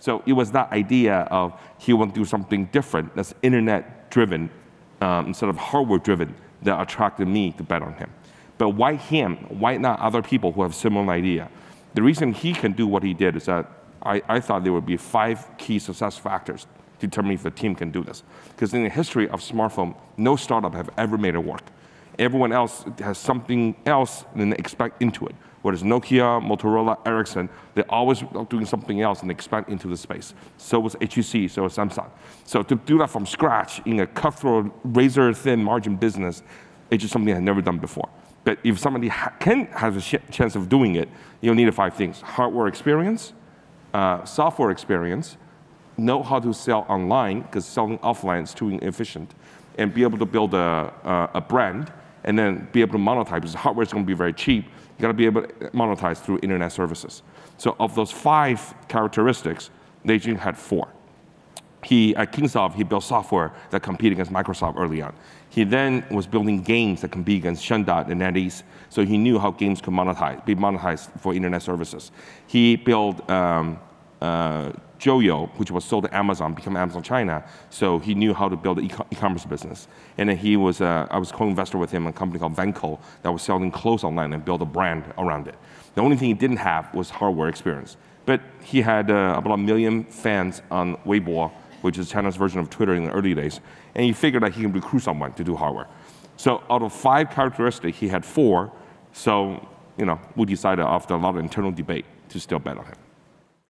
So it was that idea of he want to do something different that's internet-driven instead of hardware-driven that attracted me to bet on him. But why him? Why not other people who have similar idea? The reason he can do what he did is that I thought there would be 5 key success factors to determine if the team can do this. Because in the history of smartphone, no startup have ever made it work. Everyone else has something else and they expect into it. Whether it's Nokia, Motorola, Ericsson, they're always doing something else and expect into the space. So was HTC, so was Samsung. So to do that from scratch in a cutthroat, razor-thin margin business, it's just something I've never done before. But if somebody has a chance of doing it, you'll need 5 things: hardware experience, software experience, know how to sell online, because selling offline is too inefficient, and be able to build a brand, and then be able to monetize, because hardware is going to be very cheap. You got to be able to monetize through internet services. So of those 5 characteristics, Lei Jun had 4. At Kingsoft, he built software that competed against Microsoft early on. He then was building games that compete against Shendot and NetEase, so he knew how games could be monetized for internet services. He built Joyo, which was sold to Amazon, became Amazon China, so he knew how to build an e-commerce business. And then I was co-investor with him in a company called Vanco that was selling clothes online and built a brand around it. The only thing he didn't have was hardware experience. But he had about 1 million fans on Weibo, which is China's version of Twitter in the early days, and he figured that he can recruit someone to do hardware. So out of 5 characteristics, he had 4, so we decided after a lot of internal debate to still bet on him.